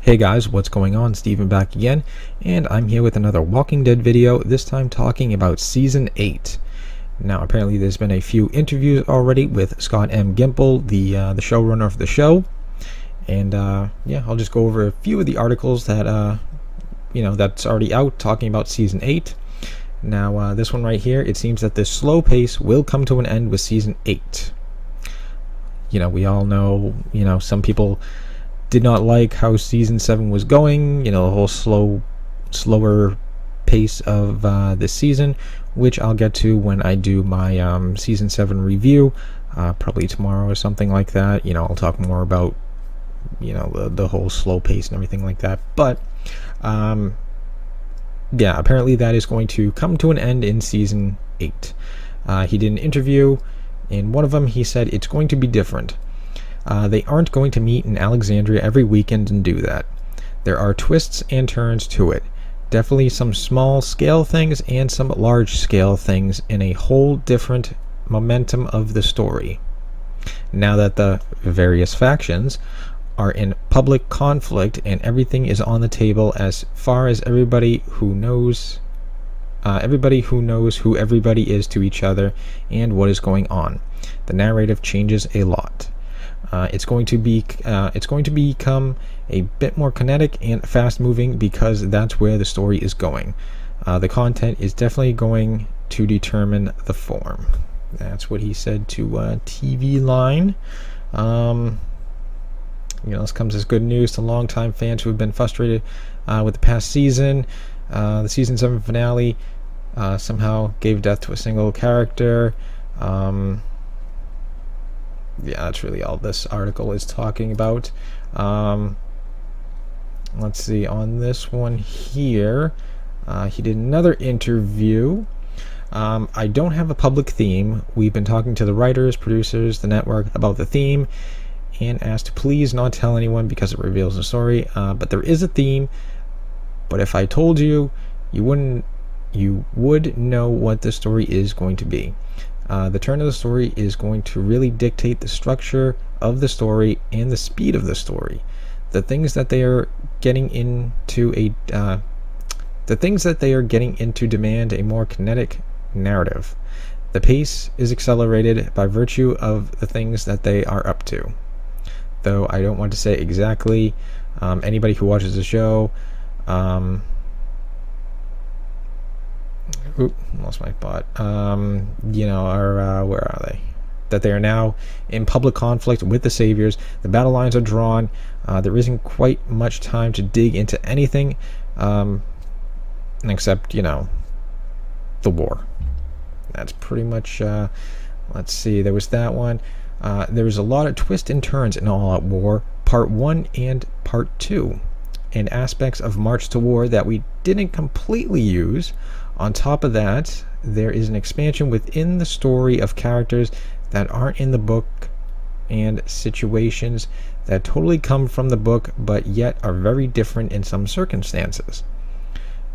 Hey guys, what's going on? Steven back again, and I'm here with another Walking Dead video, this time talking about Season 8. Now, apparently there's been a few interviews already with Scott M. Gimple, the showrunner of the show, and yeah, I'll just go over a few of the articles that, that's already out, talking about Season 8. Now, this one right here, it seems that this slow pace will come to an end with Season 8. We all know, some people did not like how Season 7 was going, the whole slower pace of this season, which I'll get to when I do my Season 7 review, probably tomorrow or something like that. I'll talk more about, the whole slow pace and everything like that. But, yeah, apparently that is going to come to an end in Season 8. He did an interview. In one of them, he said it's going to be different. They aren't going to meet in Alexandria every weekend and do that. There are twists and turns to it. Definitely some small scale things and some large scale things in a whole different momentum of the story. Now that the various factions are in public conflict and everything is on the table as far as everybody who knows who everybody is to each other and what is going on. The narrative changes a lot. It's going to become a bit more kinetic and fast-moving because that's where the story is going. The content is definitely going to determine the form. That's what he said to TV Line. This comes as good news to longtime fans who have been frustrated with the past season. The Season 7 finale somehow gave death to a single character. Yeah, that's really all this article is talking about. Let's see, on this one here, he did another interview. I don't have a public theme. We've been talking to the writers, producers, the network about the theme, and asked to please not tell anyone because it reveals the story. But there is a theme, but if I told you, you would know what the story is going to be. The turn of the story is going to really dictate the structure of the story and the speed of the story. The things that they are getting into demand a more kinetic narrative. The pace is accelerated by virtue of the things that they are up to. Though I don't want to say exactly. Anybody who watches the show, lost my thought. Where are they? That they are now in public conflict with the Saviors. The battle lines are drawn. There isn't quite much time to dig into anything, except the war. That's pretty much. Let's see. There was that one. There was a lot of twists and turns in All Out War, Part 1 and Part 2, and aspects of March to War that we didn't completely use. On top of that, there is an expansion within the story of characters that aren't in the book and situations that totally come from the book but yet are very different in some circumstances.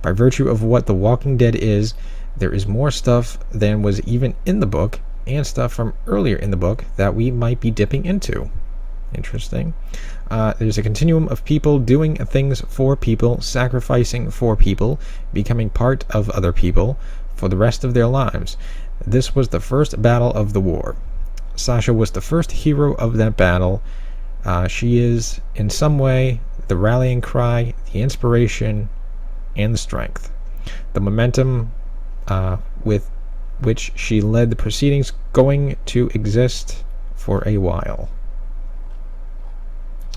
By virtue of what The Walking Dead is, there is more stuff than was even in the book and stuff from earlier in the book that we might be dipping into. Interesting. There's a continuum of people doing things for people, sacrificing for people, becoming part of other people for the rest of their lives. This was the first battle of the war. Sasha was the first hero of that battle. She is, in some way, the rallying cry, the inspiration, and the strength. The momentum with which she led the proceedings going to exist for a while.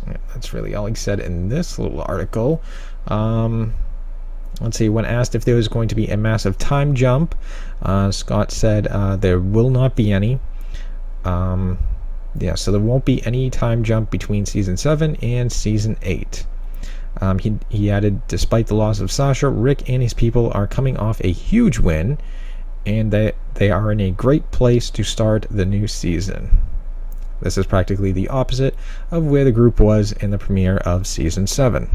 Yeah, that's really all he said in this little article. Let's see, when asked if there was going to be a massive time jump, Scott said there will not be any. So there won't be any time jump between Season 7 and Season 8. He added, despite the loss of Sasha, Rick and his people are coming off a huge win, and they are in a great place to start the new season. This is practically the opposite of where the group was in the premiere of Season 7.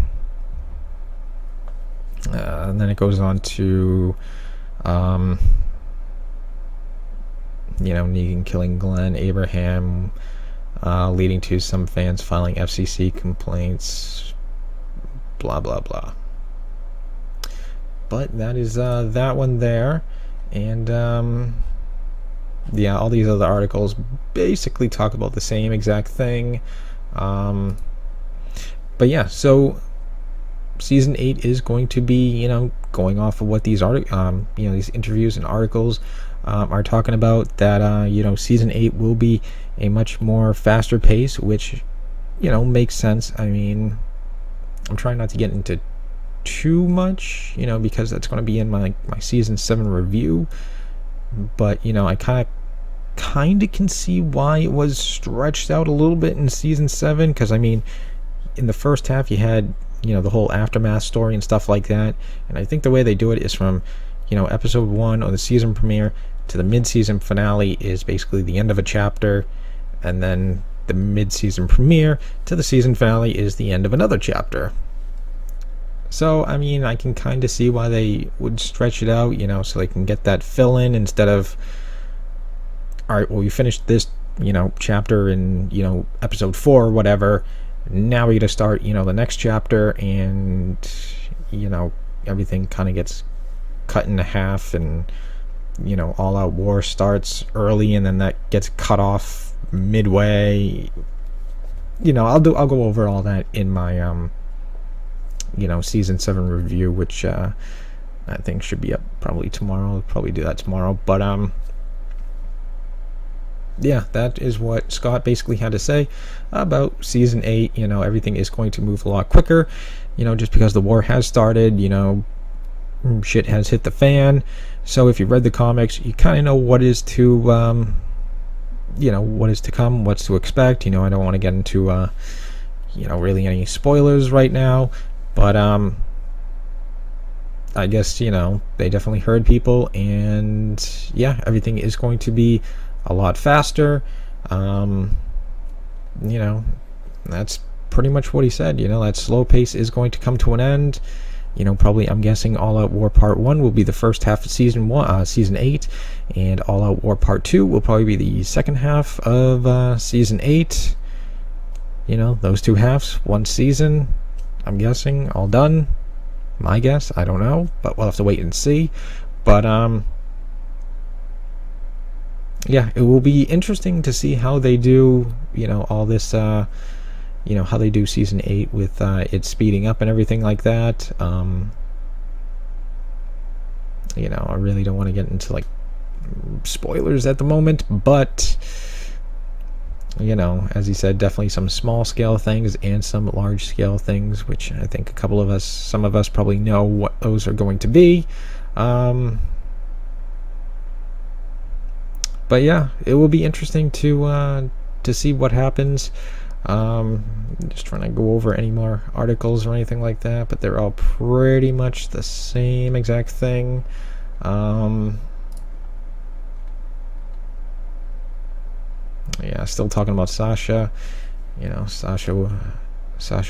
And then it goes on to, Negan killing Glenn Abraham, leading to some fans filing FCC complaints, blah blah blah. But that is that one there. And yeah, all these other articles basically talk about the same exact thing. But yeah, so season 8 is going to be, going off of what these these interviews and articles are talking about, that season 8 will be a much more faster pace, which makes sense. I mean, I'm trying not to get into too much, because that's going to be in my season 7 review, but I kind of can see why it was stretched out a little bit in season 7, because I mean, in the first half you had the whole aftermath story and stuff like that, and I think the way they do it is from episode 1 or the season premiere to the mid-season finale is basically the end of a chapter, and then the mid-season premiere to the season finale is the end of another chapter. So I mean, I can kind of see why they would stretch it out, so they can get that fill in, instead of, all right, well, you finished this chapter in episode 4 or whatever, now we're going to start the next chapter, and everything kind of gets cut in half, and All Out War starts early and then that gets cut off midway. I'll go over all that in my season 7 review, which I think should be up probably tomorrow. I'll probably do that tomorrow, but yeah, that is what Scott basically had to say about season 8. Everything is going to move a lot quicker, just because the war has started, shit has hit the fan. So if you read the comics, you kind of know what is to what is to come, what's to expect. I don't want to get into really any spoilers right now, but I guess they definitely heard people, and yeah, everything is going to be a lot faster. That's pretty much what he said. That slow pace is going to come to an end. Probably, I'm guessing All Out War Part 1 will be the first half of season 8, and All Out War Part 2 will probably be the second half of season 8. Those two halves, one season, I'm guessing, all done. My guess, I don't know, but we'll have to wait and see. But yeah, it will be interesting to see how they do, all this, how they do season 8 with it speeding up and everything like that. I really don't want to get into spoilers at the moment, but as he said, definitely some small scale things and some large scale things, which I think some of us probably know what those are going to be. But yeah, it will be interesting to see what happens. Just trying to go over any more articles or anything like that, but they're all pretty much the same exact thing. Yeah, still talking about Sasha. Sasha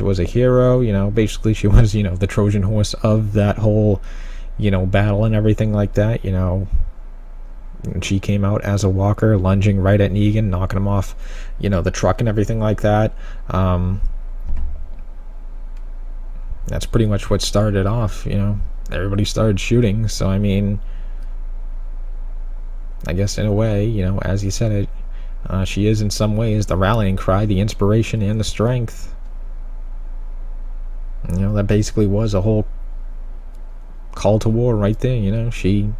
was a hero. Basically she was the Trojan horse of that whole battle and everything like that. And she came out as a walker, lunging right at Negan, knocking him off the truck and everything like that. That's pretty much what started off. Everybody started shooting, so I mean, I guess in a way, as he said it, she is in some ways the rallying cry, the inspiration, and the strength. That basically was a whole call to war right there. She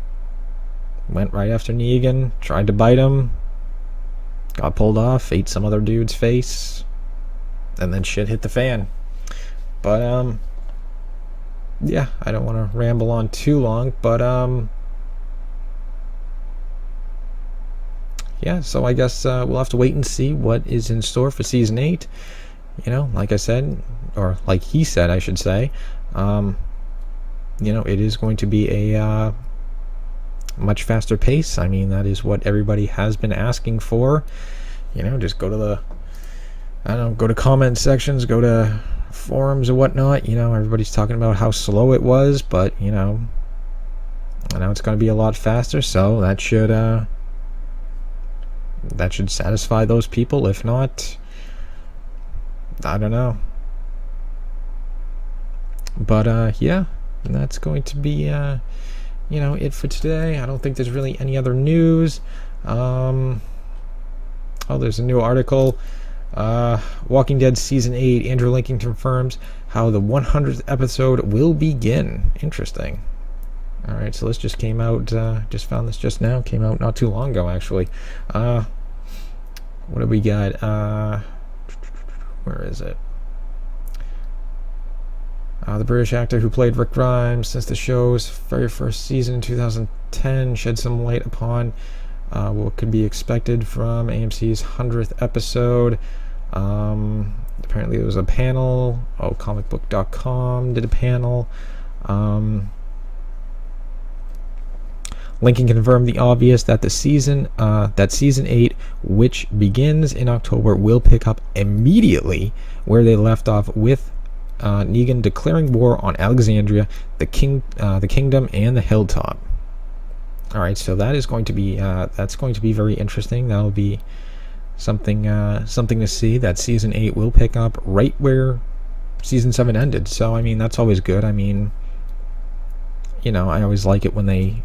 went right after Negan, tried to bite him, got pulled off, ate some other dude's face, and then shit hit the fan. But yeah, I don't want to ramble on too long, but yeah, so I guess we'll have to wait and see what is in store for season 8. Like I said, or like he said, I should say, it is going to be a much faster pace. I mean, that is what everybody has been asking for. Just go to go to comment sections, go to forums and whatnot. Everybody's talking about how slow it was, but I know it's going to be a lot faster, so that should satisfy those people. If not, I don't know. But yeah, that's going to be it for today. I don't think there's really any other news. Oh, there's a new article. Walking Dead Season 8, Andrew Lincoln confirms how the 100th episode will begin. Interesting. Alright, so this just came out, just found this just now. Came out not too long ago, actually. What do we got? Where is it? The British actor who played Rick Grimes since the show's very first season in 2010 shed some light upon what could be expected from AMC's 100th episode. Apparently there was a panel. comicbook.com did a panel. Lincoln confirmed the obvious that season 8, which begins in October, will pick up immediately where they left off, with Negan declaring war on Alexandria, the kingdom, and the hilltop. All right, so that is going to be very interesting. That'll be something to see. That season 8 will pick up right where season 7 ended. So I mean, that's always good. I mean, I always like it when they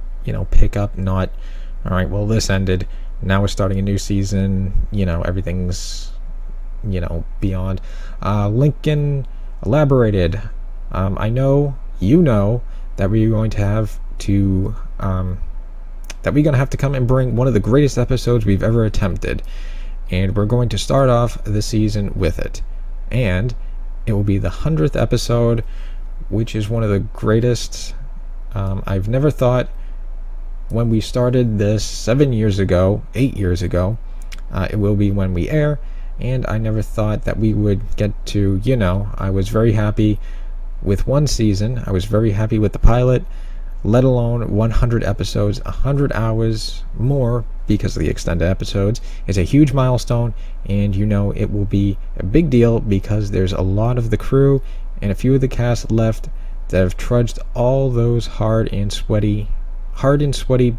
pick up, not, all right, well, this ended, now we're starting a new season, everything's, beyond. Lincoln elaborated, I know that we're going to have to, come and bring one of the greatest episodes we've ever attempted, and we're going to start off the season with it, and it will be the 100th episode, which is one of the greatest. I've never thought, when we started this 8 years ago, it will be when we air, and I never thought that we would get to, I was very happy with one season, I was very happy with the pilot, let alone 100 episodes, 100 hours more because of the extended episodes. It's a huge milestone, and it will be a big deal because there's a lot of the crew and a few of the cast left that have trudged all those hard and sweaty,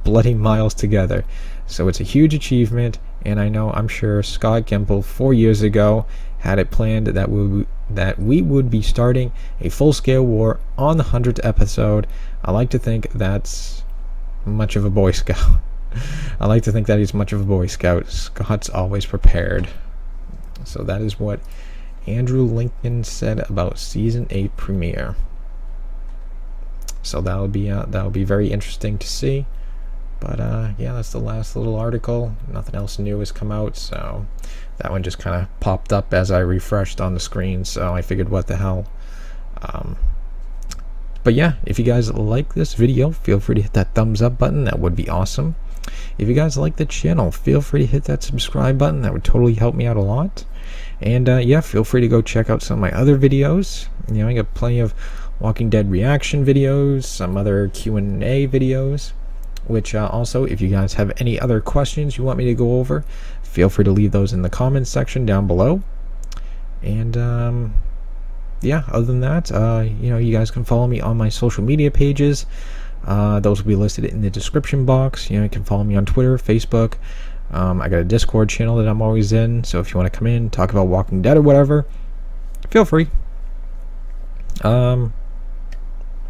bloody miles together. So it's a huge achievement, and I'm sure Scott Gimple 4 years ago had it planned that we would be starting a full-scale war on the 100th episode. I like to think that's much of a Boy Scout. I like to think that he's much of a Boy Scout. Scott's always prepared. So that is what Andrew Lincoln said about season 8 premiere. So that'll be very interesting to see. But yeah, that's the last little article. Nothing else new has come out, so that one just kind of popped up as I refreshed on the screen, so I figured, what the hell. But yeah, if you guys like this video, feel free to hit that thumbs up button. That would be awesome. If you guys like the channel, feel free to hit that subscribe button. That would totally help me out a lot. And yeah, feel free to go check out some of my other videos. I got plenty of Walking Dead reaction videos, some other Q&A videos, which also, if you guys have any other questions you want me to go over, feel free to leave those in the comments section down below. And yeah, other than that, you guys can follow me on my social media pages. Those will be listed in the description box. You can follow me on Twitter, Facebook. I got a Discord channel that I'm always in, so if you want to come in, talk about Walking Dead or whatever, feel free.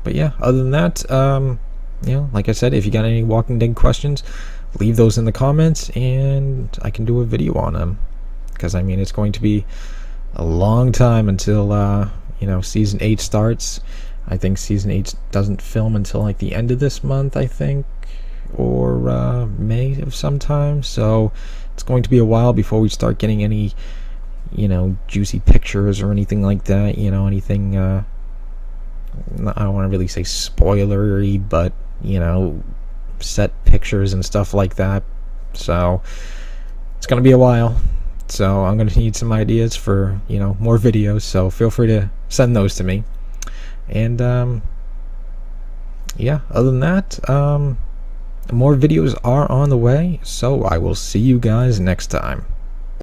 But yeah, other than that, like I said, if you got any Walking Dead questions, leave those in the comments, and I can do a video on them. Because, I mean, it's going to be a long time until, season 8 starts. I think season 8 doesn't film until, like, the end of this month, I think, or May of sometime. So it's going to be a while before we start getting any, juicy pictures or anything like that. Anything, I don't want to really say spoilery, but, set pictures and stuff like that. So it's going to be a while. So I'm going to need some ideas for, more videos. So feel free to send those to me. And, yeah, other than that, more videos are on the way. So I will see you guys next time.